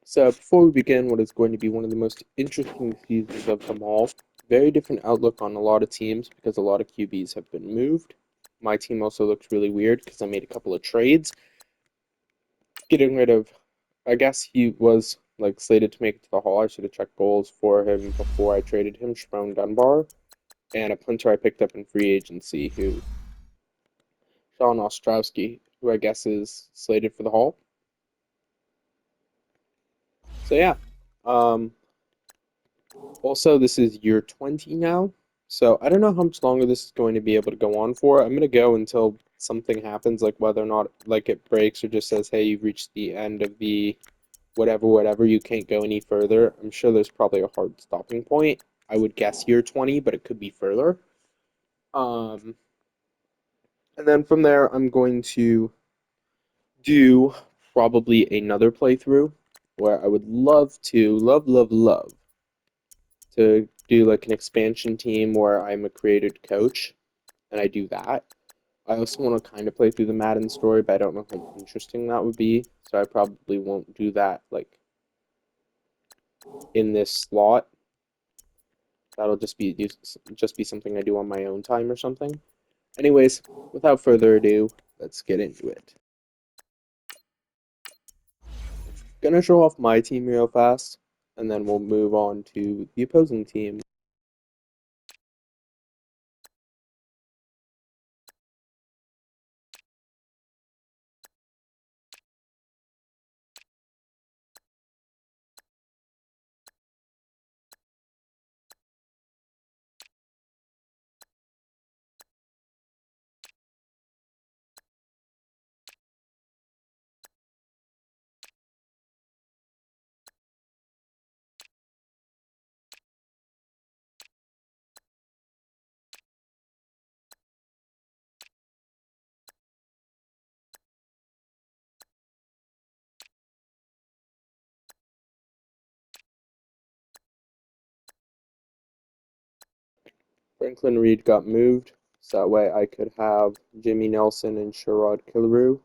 So before we begin what is going to be one of the most interesting seasons of them all, very different outlook on a lot of teams because a lot of QBs have been moved. My team also looks really weird because I made a couple of trades, getting rid of, I guess he was like slated to make it to the Hall. I should have checked goals for him before I traded him, Sharon Dunbar, and a punter I picked up in free agency Sean Ostrowski, who I guess is slated for the Hall. So yeah. Um, Also, this is year 20 now, so I don't know how much longer this is going to be able to go on for. I'm going to go until something happens, like whether or not like it breaks or just says, hey, you've reached the end of the whatever, you can't go any further. I'm sure there's probably a hard stopping point. I would guess year 20, but it could be further. Um, and then from there, I'm going to do probably another playthrough where I would love to do like an expansion team where I'm a created coach and I do that. I also want to kind of play through the Madden story, but I don't know how interesting that would be, so I probably won't do that like in this slot. That'll just be something I do on my own time or something. Anyways, without further ado, let's get into it. Gonna show off my team real fast, and then we'll move on to the opposing team. Franklin Reed got moved, so that way I could have Jimmy Nelson and Sherrod Curlew,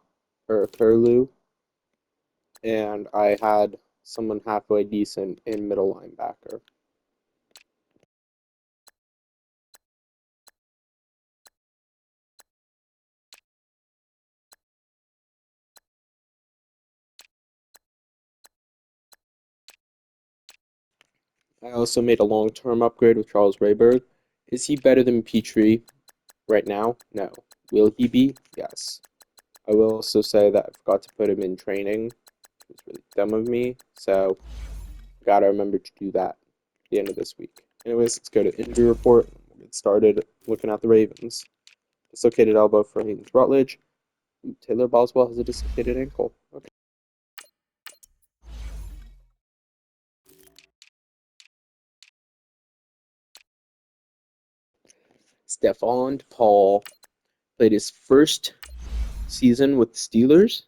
and I had someone halfway decent in middle linebacker. I also made a long-term upgrade with Charles Rayburg. Is he better than Petrie right now? No. Will he be? Yes. I will also say that I forgot to put him in training. It was really dumb of me, so gotta remember to do that at the end of this week. Anyways, let's go to injury report. We'll get started looking at the Ravens. Dislocated elbow for Hayden Rutledge. Taylor Boswell has a dislocated ankle. Okay. Stephon Paul played his first season with the Steelers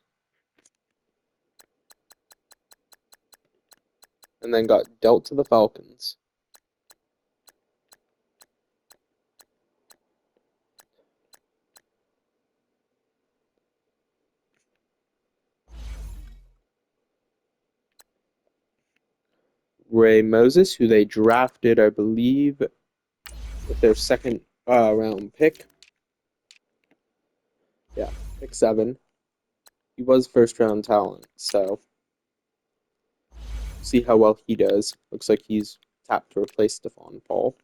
and then got dealt to the Falcons. Ray Moses, who they drafted, I believe, with their second round pick. Yeah, pick 7. He was first round talent, so see how well he does. Looks like he's tapped to replace Stephon Paul.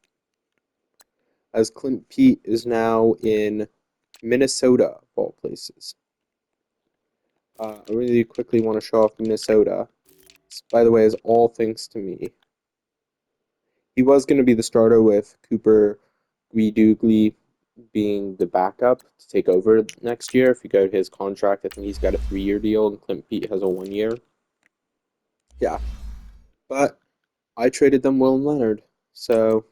As Clint Pete is now in Minnesota, of all places. I really quickly want to show off Minnesota. This, by the way, is all thanks to me. He was going to be the starter with Cooper Guidugli being the backup to take over next year. If you go to his contract, I think he's got a 3-year deal, and Clint Pete has a 1-year. Yeah, but I traded them Will Leonard, so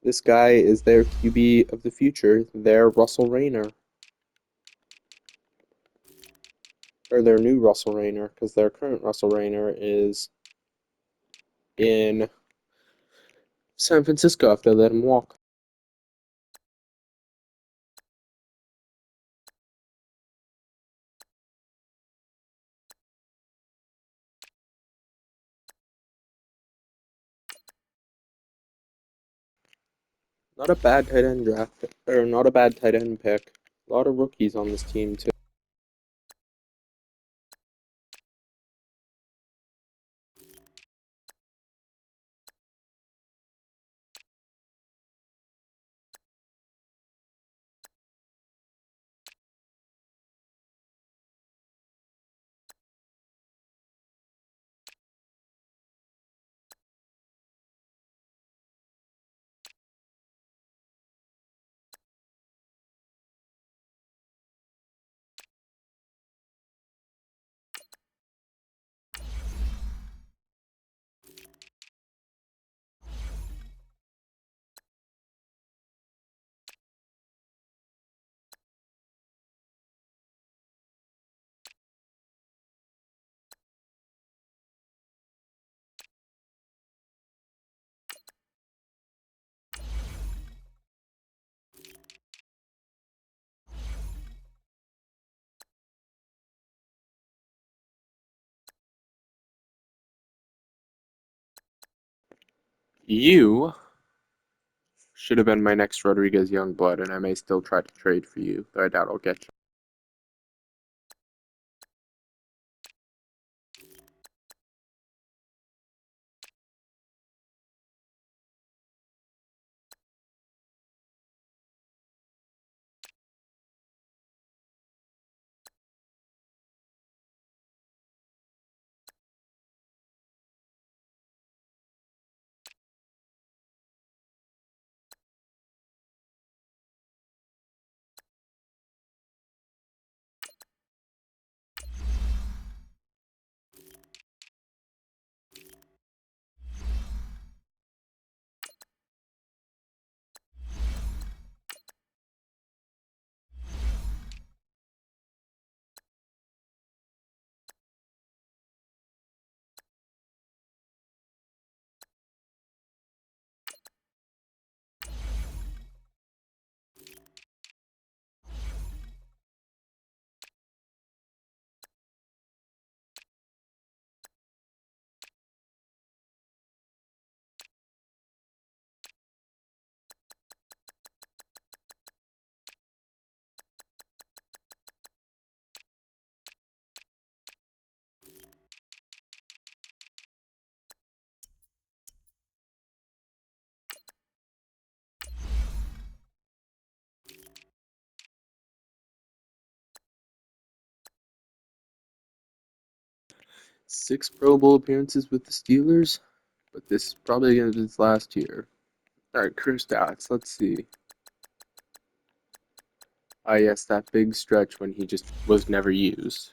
this guy is their QB of the future, their Russell Rayner, or their new Russell Rayner, because their current Russell Rayner is in San Francisco after they let him walk. Not a bad tight end draft, or not a bad tight end pick. A lot of rookies on this team too. You should have been my next Rodriguez Youngblood, and I may still try to trade for you, though I doubt I'll get you. Six Pro Bowl appearances with the Steelers, but this is probably going to be his last year. Alright, career stats, let's see. Ah, yes, that big stretch when he just was never used.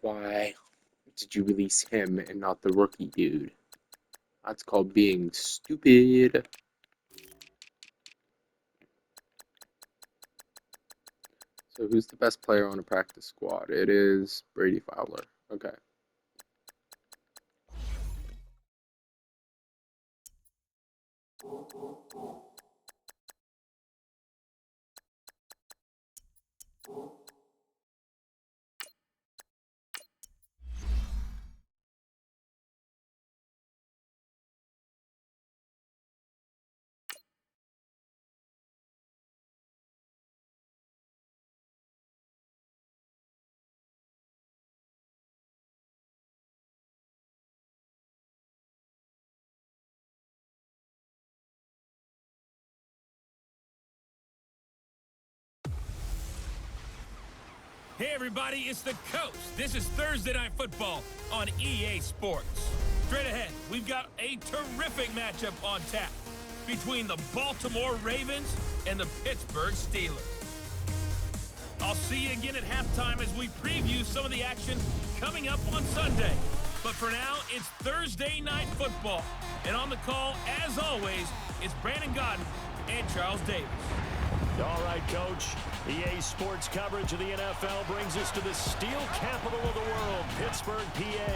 Why did you release him and not the rookie dude? That's called being stupid. So who's the best player on a practice squad? It is Brady Fowler. Okay. Hey everybody, it's the Coach. This is Thursday Night Football on EA Sports. Straight ahead, we've got a terrific matchup on tap between the Baltimore Ravens and the Pittsburgh Steelers. I'll see you again at halftime as we preview some of the action coming up on Sunday. But for now, it's Thursday Night Football. And on the call, as always, it's Brandon Godden and Charles Davis. All right, Coach. EA Sports coverage of the NFL brings us to the steel capital of the world, Pittsburgh, PA,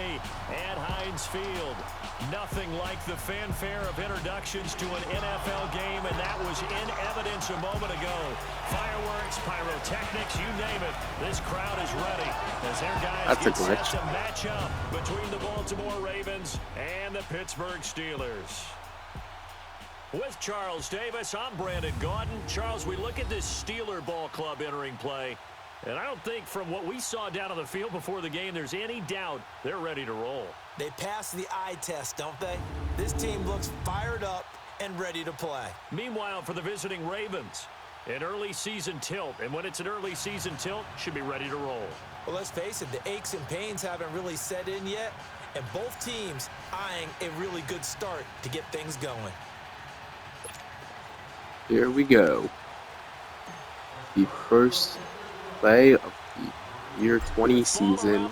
at Heinz Field. Nothing like the fanfare of introductions to an NFL game, and that was in evidence a moment ago. Fireworks, pyrotechnics, you name it. This crowd is ready as their guys get set to match up between the Baltimore Ravens and the Pittsburgh Steelers. With Charles Davis, I'm Brandon Gaudin. Charles, we look at this Steeler ball club entering play, and I don't think from what we saw down on the field before the game there's any doubt they're ready to roll. They pass the eye test, don't they? This team looks fired up and ready to play. Meanwhile, for the visiting Ravens, an early season tilt, and when it's an early season tilt, should be ready to roll. Well, let's face it, the aches and pains haven't really set in yet, and both teams eyeing a really good start to get things going. Here we go. The first play of the year 20 season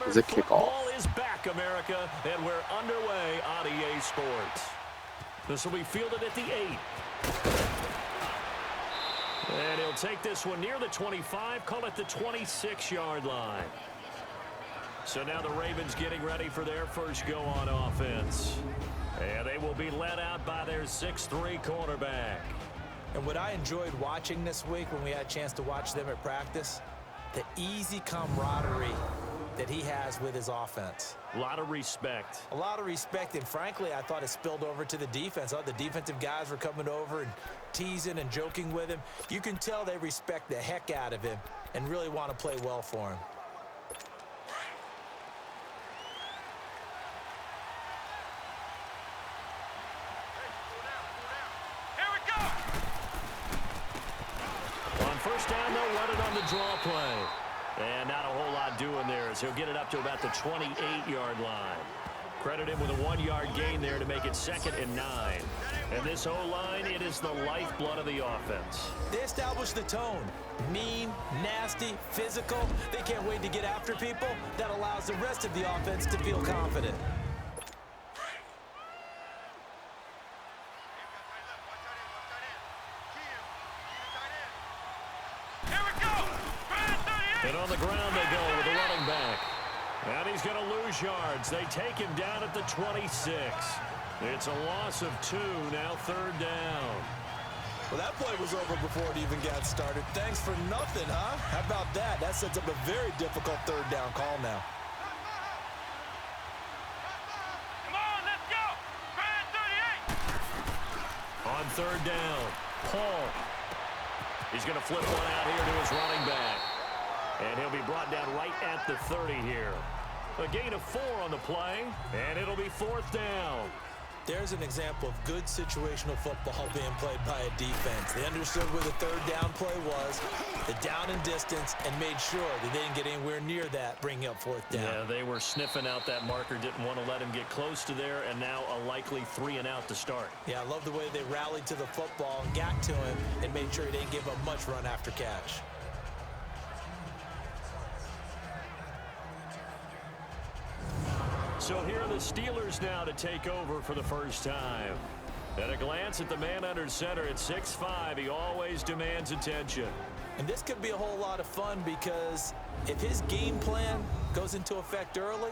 is a kickoff. Ball is back, America, and we're underway on EA Sports. This will be fielded at the 8. And he'll take this one near the 25, call it the 26-yard line. So now the Ravens getting ready for their first go on offense. And they will be led out by their 6'3" cornerback. And what I enjoyed watching this week when we had a chance to watch them at practice, the easy camaraderie that he has with his offense. A lot of respect. A lot of respect, and frankly, I thought it spilled over to the defense. The defensive guys were coming over and teasing and joking with him. You can tell they respect the heck out of him and really want to play well for him. First down, they'll run it on the draw play. And not a whole lot doing there as he'll get it up to about the 28-yard line. Credit him with a 1-yard gain there to make it 2nd and 9. And this O-line, it is the lifeblood of the offense. They establish the tone. Mean, nasty, physical. They can't wait to get after people. That allows the rest of the offense to feel confident. And on the ground they go with the running back. And he's going to lose yards. They take him down at the 26. It's a loss of 2, now 3rd down. Well, that play was over before it even got started. Thanks for nothing, huh? How about that? That sets up a very difficult 3rd down call now. Come on, let's go! Brand 38! On 3rd down, Paul. He's going to flip one out here to his running back. And he'll be brought down right at the 30 here. A gain of 4 on the play, and it'll be 4th down. There's an example of good situational football being played by a defense. They understood where the 3rd down play was, the down and distance, and made sure that they didn't get anywhere near that, bringing up 4th down. Yeah, they were sniffing out that marker, didn't want to let him get close to there, and now a likely 3 and out to start. Yeah, I love the way they rallied to the football and got to him and made sure he didn't give up much run after catch. So here are the Steelers now to take over for the first time. At a glance at the man under center at 6'5", he always demands attention. And this could be a whole lot of fun because if his game plan goes into effect early,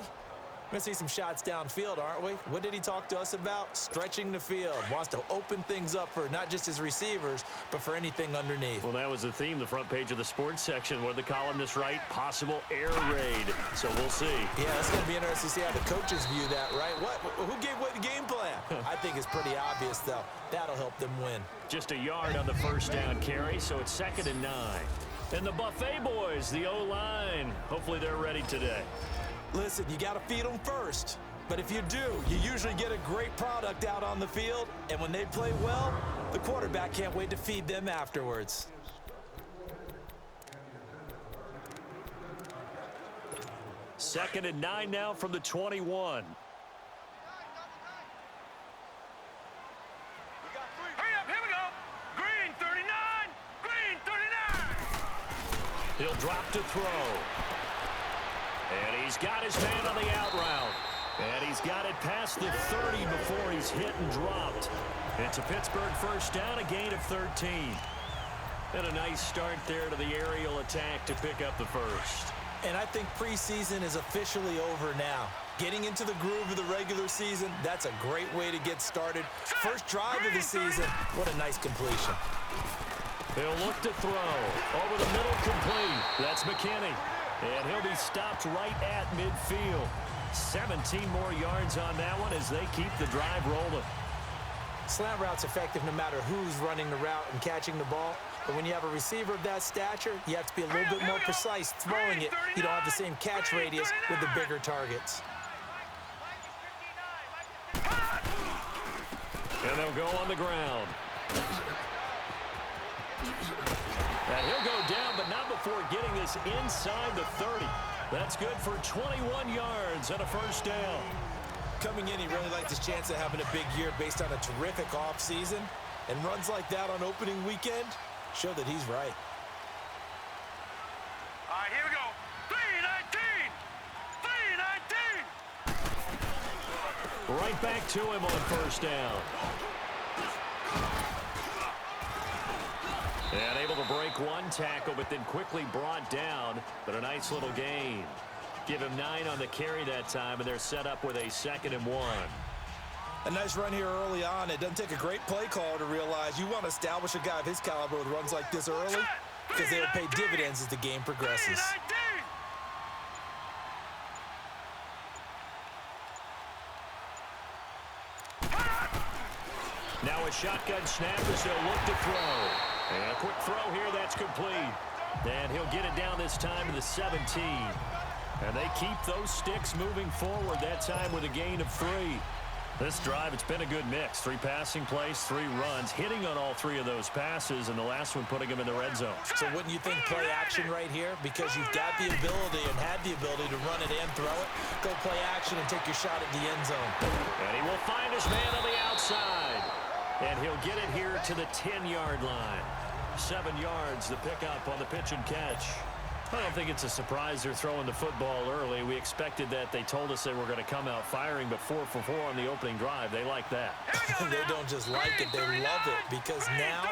we're going to see some shots downfield, aren't we? What did he talk to us about? Stretching the field. Wants to open things up for not just his receivers, but for anything underneath. Well, that was the theme, the front page of the sports section. What did the columnists write? Possible air raid. So we'll see. Yeah, it's going to be interesting to see how the coaches view that, right? Who gave away the game plan? I think it's pretty obvious, though. That'll help them win. Just a yard on the first down carry, so it's 2nd and 9. And the Buffet boys, the O-line, hopefully they're ready today. Listen, you got to feed them first. But if you do, you usually get a great product out on the field. And when they play well, the quarterback can't wait to feed them afterwards. Second and 9 now from the 21. Hurry up, here we go. Green 39, green 39. He'll drop to throw. And he's got his man on the out route. And he's got it past the 30 before he's hit and dropped. It's a Pittsburgh first down, a gain of 13. And a nice start there to the aerial attack to pick up the first. And I think preseason is officially over now. Getting into the groove of the regular season, that's a great way to get started. First drive of the season, what a nice completion. He'll look to throw. Over the middle, complete. That's McKinney. And he'll be stopped right at midfield. 17 more yards on that one as they keep the drive rolling. Slant route's effective no matter who's running the route and catching the ball. But when you have a receiver of that stature, you have to be a little bit more precise throwing it. You don't have the same catch radius with the bigger targets. And they'll go on the ground. And he'll go down, but not before getting this inside the 30. That's good for 21 yards and a first down. Coming in, he really liked his chance of having a big year based on a terrific offseason. And runs like that on opening weekend show that he's right. All right, here we go. 319, 319. Right back to him on first down. And able to break one tackle, but then quickly brought down. But a nice little gain. Give him 9 on the carry that time, and they're set up with a 2nd and 1. A nice run here early on. It doesn't take a great play caller to realize you want to establish a guy of his caliber with runs like this early because they'll pay dividends as the game progresses. 319. Now a shotgun snap as they'll look to throw. And a quick throw here, that's complete. And he'll get it down this time to the 17. And they keep those sticks moving forward, that time with a gain of 3. This drive, it's been a good mix. 3 passing plays, 3 runs, hitting on all 3 of those passes, and the last one putting him in the red zone. So wouldn't you think play action right here? Because you've got the ability and had the ability to run it and throw it. Go play action and take your shot at the end zone. And he will find his man on the outside. And he'll get it here to the 10-yard line. 7 yards, the pickup on the pitch and catch. I don't think it's a surprise they're throwing the football early. We expected that. They told us they were going to come out firing, but 4 for 4 on the opening drive. They like that. They don't just like it, they love it, because now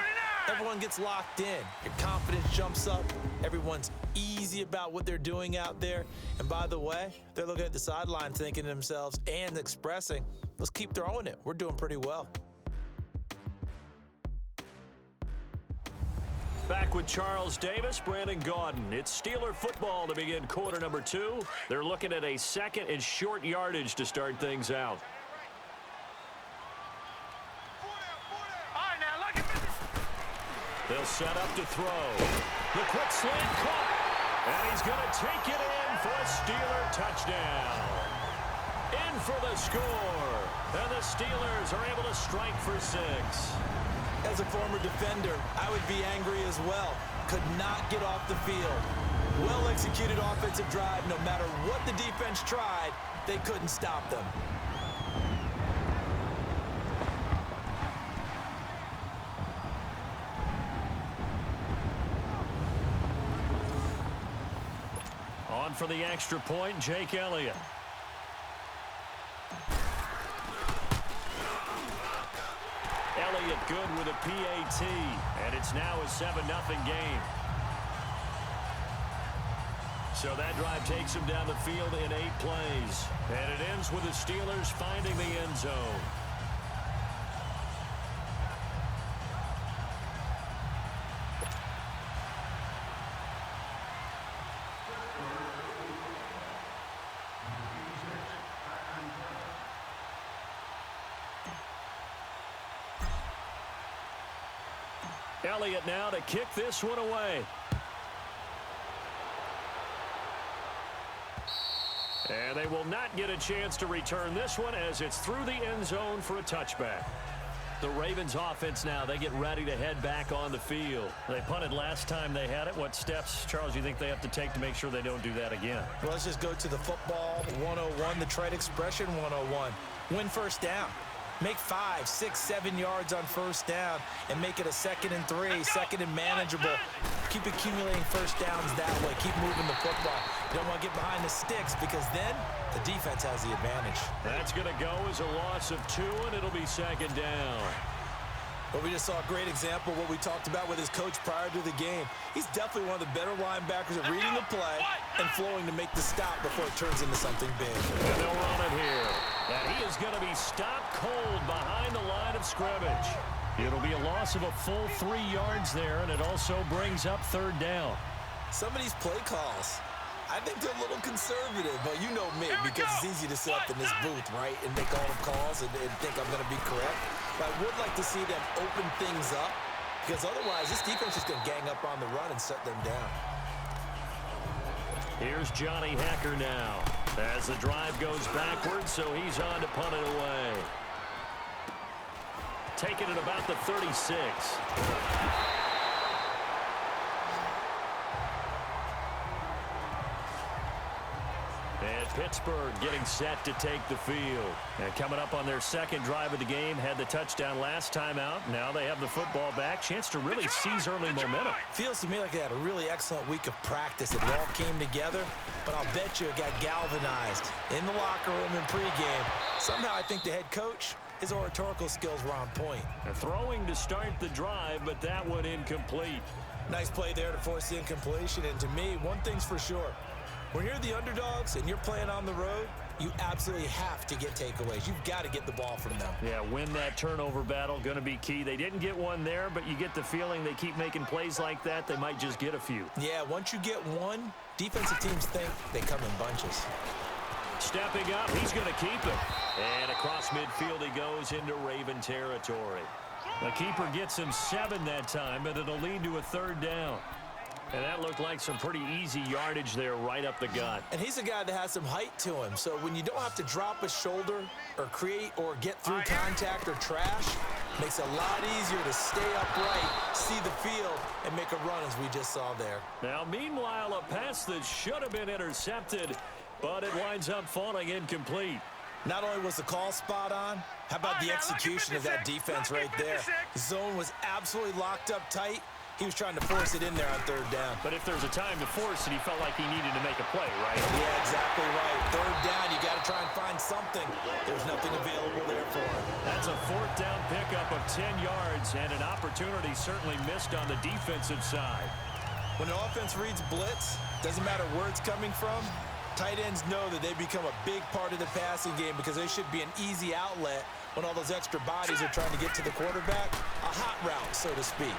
everyone gets locked in. Your confidence jumps up. Everyone's easy about what they're doing out there. And by the way, they're looking at the sideline thinking to themselves and expressing, let's keep throwing it. We're doing pretty well. Back with Charles Davis, Brandon Gaudin. It's Steeler football to begin quarter number 2. They're looking at a 2nd and short yardage to start things out. They'll set up to throw. The quick slant caught. And he's going to take it in for a Steeler touchdown. In for the score. And the Steelers are able to strike for 6. As a former defender, I would be angry as well. Could not get off the field. Well-executed offensive drive. No matter what the defense tried, they couldn't stop them. On for the extra point, Jake Elliott. Elliott good with a PAT, and it's now a 7-0 game. So that drive takes them down the field in 8 plays. And it ends with the Steelers finding the end zone. Elliott now to kick this one away. And they will not get a chance to return this one as it's through the end zone for a touchback. The Ravens offense now, they get ready to head back on the field. They punted last time they had it. What steps, Charles, do you think they have to take to make sure they don't do that again? Well, let's just go to the football 101, the trade expression 101. Win first down. Make 5, 6, 7 yards on first down and make it a 2nd and 3, 2nd and manageable. Keep accumulating first downs that way. Keep moving the football. You don't want to get behind the sticks because then the defense has the advantage. That's going to go as a loss of 2, and it'll be 2nd down. Well, we just saw a great example of what we talked about with his coach prior to the game. He's definitely one of the better linebackers at reading the play and flowing to make the stop before it turns into something big. And they'll run it here. And he is going to be stopped cold behind the line of scrimmage. It'll be a loss of a full 3 yards there, and it also brings up 3rd down. Some of these play calls, I think they're a little conservative, but you know me, because it's easy to sit up in this booth, right, and make all the calls and think I'm going to be correct. But I would like to see them open things up, because otherwise this defense is going to gang up on the run and shut them down. Here's Johnny Hacker now as the drive goes backwards, so he's on to punt it away. Taking it about the 36. And Pittsburgh getting set to take the field. And coming up on their 2nd drive of the game, had the touchdown last time out. Now they have the football back. Chance to really seize early momentum. Feels to me like they had a really excellent week of practice. It all came together, but I'll bet you it got galvanized in the locker room in pregame. Somehow I think the head coach, his oratorical skills were on point. Throwing to start the drive, but that one incomplete. Nice play there to force the incompletion. And to me, one thing's for sure. When you're the underdogs and you're playing on the road, you absolutely have to get takeaways. You've got to get the ball from them. Yeah, win that turnover battle, going to be key. They didn't get one there, but you get the feeling they keep making plays like that, they might just get a few. Yeah, once you get one, defensive teams think they come in bunches. Stepping up, he's going to keep it. And across midfield he goes into Raven territory. The keeper gets him 7 that time, but it'll lead to a 3rd down. And that looked like some pretty easy yardage there right up the gut. And he's a guy that has some height to him. So when you don't have to drop a shoulder or create or get through contact or trash, makes it a lot easier to stay upright, see the field, and make a run as we just saw there. Now, meanwhile, a pass that should have been intercepted, but it winds up falling incomplete. Not only was the call spot on, how about the execution of that defense right there? The zone was absolutely locked up tight. He was trying to force it in there on 3rd down. But if there's a time to force it, he felt like he needed to make a play, right? Yeah, exactly right. 3rd down, you got to try and find something. There's nothing available there for him. That's a 4th down pickup of 10 yards, and an opportunity certainly missed on the defensive side. When an offense reads blitz, doesn't matter where it's coming from, tight ends know that they become a big part of the passing game because they should be an easy outlet when all those extra bodies are trying to get to the quarterback. A hot route, so to speak.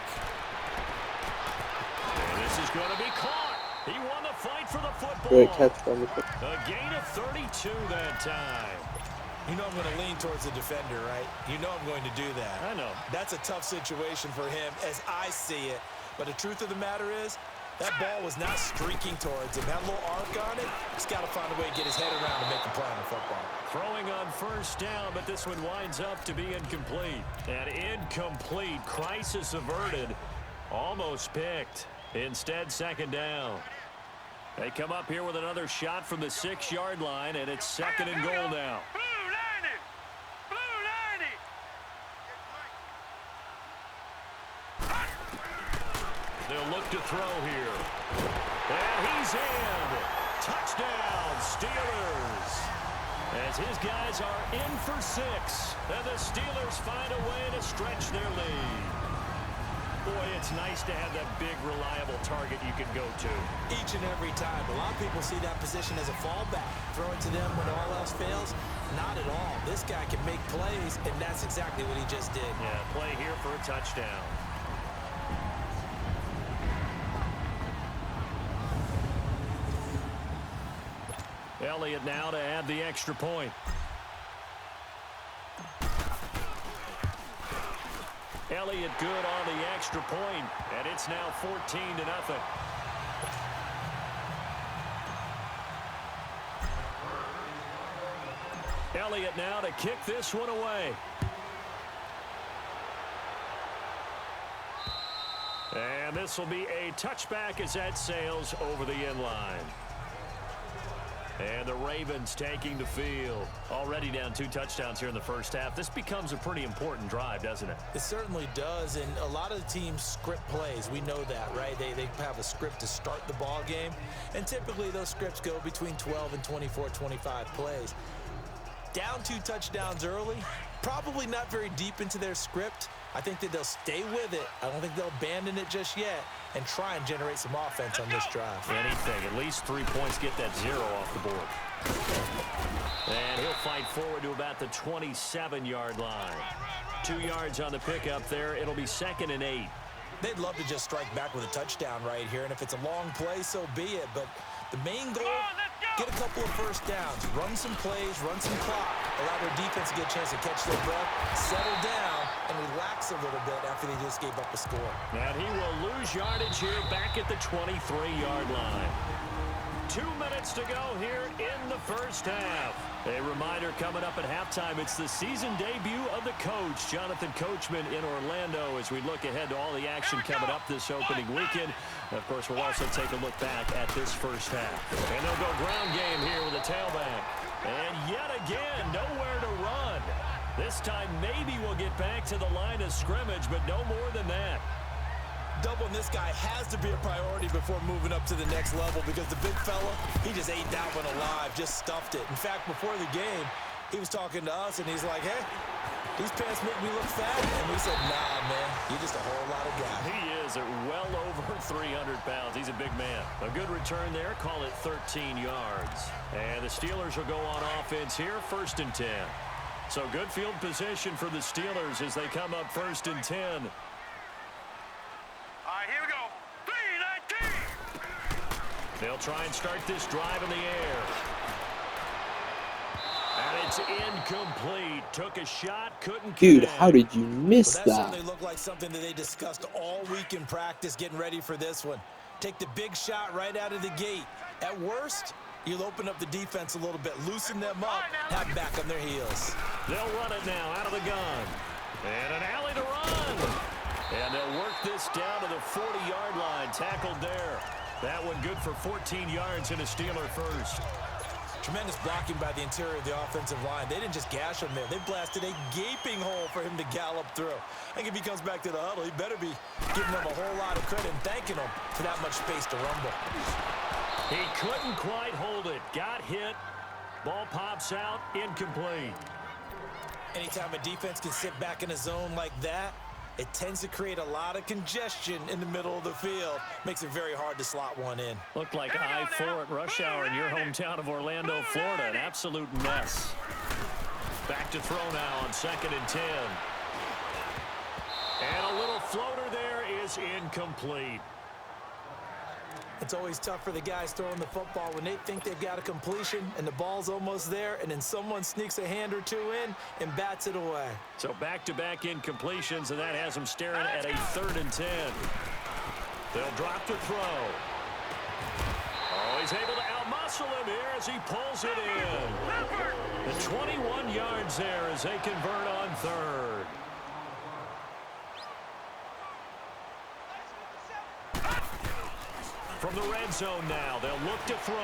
And this is going to be caught. He won the fight for the football. Great catch by the A gain of 32 that time. You know I'm going to lean towards the defender, right? You know I'm going to do that. I know. That's a tough situation for him as I see it. But the truth of the matter is, that ball was not streaking towards him. That little arc on it, he's got to find a way to get his head around and make a play on the football. Throwing on 1st down, but this one winds up to be incomplete. And incomplete. Crisis averted. Almost picked. Instead, 2nd down. They come up here with another shot from the 6-yard line, and it's 2nd and goal now. They'll look to throw here. And he's in. Touchdown, Steelers. As his guys are in for 6. And the Steelers find a way to stretch their lead. Boy, it's nice to have that big, reliable target you can go to. Each and every time. A lot of people see that position as a fallback. Throw it to them when all else fails. Not at all. This guy can make plays, and that's exactly what he just did. Yeah, play here for a touchdown. Elliott now to add the extra point. Elliott good on the extra point, and it's now 14-0. Elliott now to kick this one away. And this will be a touchback as that sails over the end line. And the Ravens taking the field. Already down 2 touchdowns here in the first half. This becomes a pretty important drive, doesn't it? It certainly does, and a lot of the teams script plays. We know that, right? They have a script to start the ball game, and typically those scripts go between 12 and 24, 25 plays. Down 2 touchdowns early, probably not very deep into their script. I think that they'll stay with it. I don't think they'll abandon it just yet and try and generate some offense on this drive. Anything. At least 3 points, get that 0 off the board. And he'll fight forward to about the 27-yard line. 2 yards on the pickup there. It'll be 2nd and 8. They'd love to just strike back with a touchdown right here, and if it's a long play, so be it. But the main goal, get a couple of first downs, run some plays, run some clock, allow their defense to get a chance to catch their breath, settle down, and relax a little bit after they just gave up a score. And he will lose yardage here back at the 23-yard line. 2 minutes to go here in the first half. A reminder coming up at halftime, it's the season debut of the coach, Jonathan Coachman in Orlando, as we look ahead to all the action coming up this opening weekend. And of course, we'll also take a look back at this first half. And they'll go ground game here with a tailback. And yet again, nowhere to run. This time, maybe we'll get back to the line of scrimmage, but no more than that. Doubling this guy has to be a priority before moving up to the next level, because the big fella, he just ate that one alive, just stuffed it. In fact, before the game, he was talking to us, and he's like, hey, these pants make me look fat. And we said, nah, man, you're just a whole lot of guy. He is at well over 300 pounds. He's a big man. A good return there, call it 13 yards. And the Steelers will go on offense here, 1st and 10. So good field position for the Steelers as they come up 1st and 10. Here we go. 3-19. They'll try and start this drive in the air. And it's incomplete. Took a shot, couldn't Dude, connect. how did you miss Well, that that? certainly looked like something that they discussed all week in practice, getting ready for this one. Take the big shot right out of the gate. At worst, you'll open up the defense a little bit, loosen them up, have them back on their heels. They'll run it now out of the gun. And an alley to run. And they'll work this down to the 40-yard line. Tackled there. That one good for 14 yards and a Steeler first. Tremendous blocking by the interior of the offensive line. They didn't just gash him there. They blasted a gaping hole for him to gallop through. I think if he comes back to the huddle, he better be giving them a whole lot of credit and thanking them for that much space to rumble. He couldn't quite hold it. Got hit. Ball pops out. Incomplete. Anytime a defense can sit back in a zone like that, it tends to create a lot of congestion in the middle of the field. Makes it very hard to slot one in. Looked like I-4 at rush hour in your hometown of Orlando, Florida. An absolute mess. Back to throw now on 2nd and 10. And a little floater there is incomplete. It's always tough for the guys throwing the football when they think they've got a completion and the ball's almost there, and then someone sneaks a hand or two in and bats it away. So back-to-back incompletions, and that has them staring at a 3rd and 10. They'll drop to throw. Oh, he's able to outmuscle him here as he pulls it in. The 21 yards there as they convert on 3rd. From the red zone now, they'll look to throw.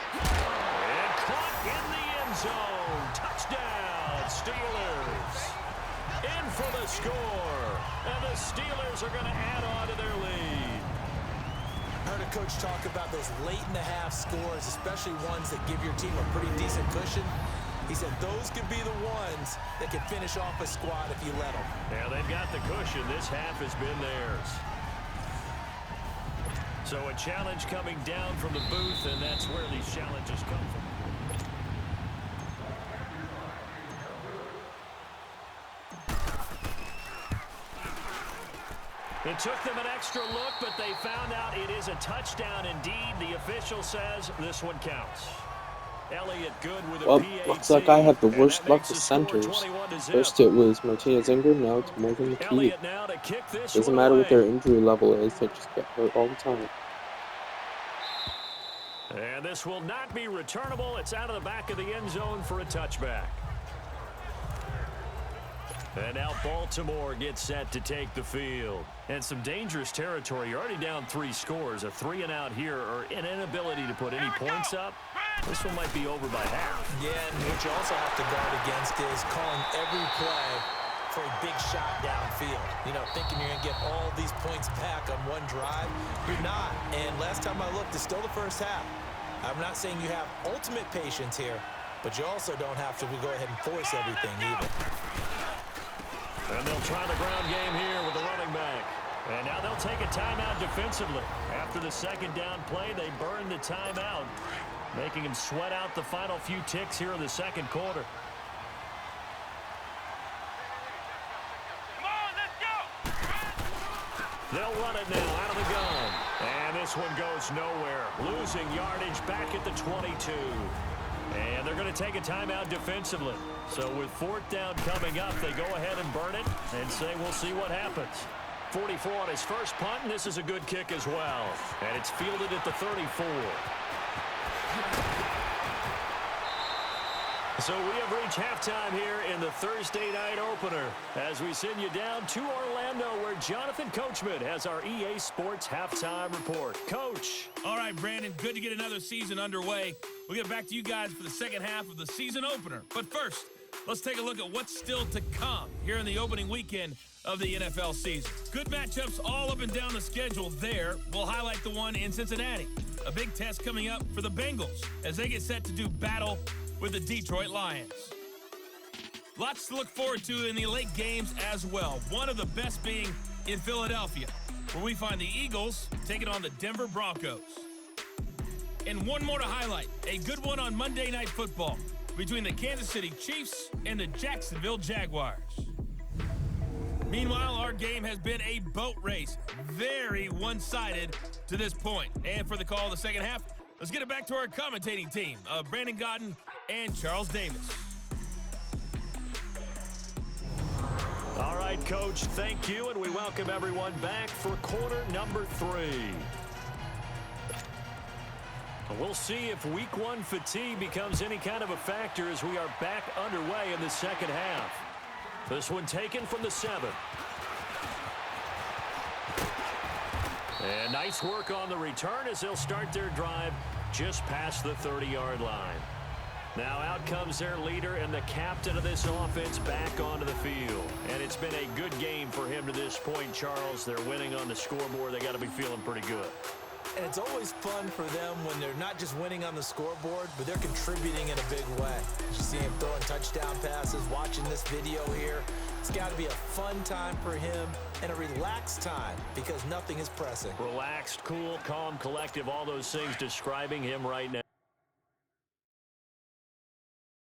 And caught in the end zone. Touchdown, Steelers. In for the score. And the Steelers are going to add on to their lead. I heard a coach talk about those late-in-the-half scores, especially ones that give your team a pretty decent cushion. He said those could be the ones that can finish off a squad if you let them. Yeah, they've got the cushion. This half has been theirs. So a challenge coming down from the booth, and that's where these challenges come from. It took them an extra look, but they found out it is a touchdown indeed. The official says this one counts. Elliott good with a Well, PAT, looks like I have the worst and that luck makes with the score centers. 21-0. First it was Martinez Ingram, now it's Morgan McKee. Elliott now to kick this Doesn't one matter away. what their injury level is, they just get hurt all the time. And this will not be returnable. It's out of the back of the end zone for a touchback. And now Baltimore gets set to take the field. And some dangerous territory. You're already down 3 scores. A 3-and-out here, or an inability to put any points up. This one might be over by half. Yeah, and what you also have to guard against is calling every play for a big shot downfield. You know, thinking you're going to get all these points back on one drive. You're not. And last time I looked, it's still the first half. I'm not saying you have ultimate patience here, but you also don't have to go ahead and force everything either. And they'll try the ground game here with the running back. And now they'll take a timeout defensively. After the second down play, they burn the timeout, making him sweat out the final few ticks here in the second quarter. Come on, let's go. They'll run it now out of the gun. And this one goes nowhere. Losing yardage back at the 22. And they're going to take a timeout defensively. So with 4th down coming up, they go ahead and burn it and say we'll see what happens. 44 on his first punt, and this is a good kick as well. And it's fielded at the 34. So we have reached halftime here in the Thursday night opener as we send you down to Orlando where Jonathan Coachman has our EA Sports halftime report. Coach. All right, Brandon, good to get another season underway. We'll get back to you guys for the second half of the season opener. But first, let's take a look at what's still to come here in the opening weekend of the NFL season. Good matchups all up and down the schedule there. We'll highlight the one in Cincinnati. A big test coming up for the Bengals as they get set to do battle with the Detroit Lions. Lots to look forward to in the late games as well. One of the best being in Philadelphia, where we find the Eagles taking on the Denver Broncos. And one more to highlight, a good one on Monday Night Football between the Kansas City Chiefs and the Jacksonville Jaguars. Meanwhile, our game has been a boat race, very one-sided to this point. And for the call of the second half, let's get it back to our commentating team of Brandon Godden and Charles Davis. All right, Coach, thank you, and we welcome everyone back for quarter number 3. We'll see if week 1 fatigue becomes any kind of a factor as we are back underway in the second half. This one taken from the 7. And nice work on the return as they'll start their drive just past the 30-yard line. Now out comes their leader and the captain of this offense back onto the field. And it's been a good game for him to this point, Charles. They're winning on the scoreboard. They got to be feeling pretty good. And it's always fun for them when they're not just winning on the scoreboard, but they're contributing in a big way. You see him throwing touchdown passes, watching this video here. It's got to be a fun time for him and a relaxed time because nothing is pressing. Relaxed, cool, calm, collective, all those things describing him right now.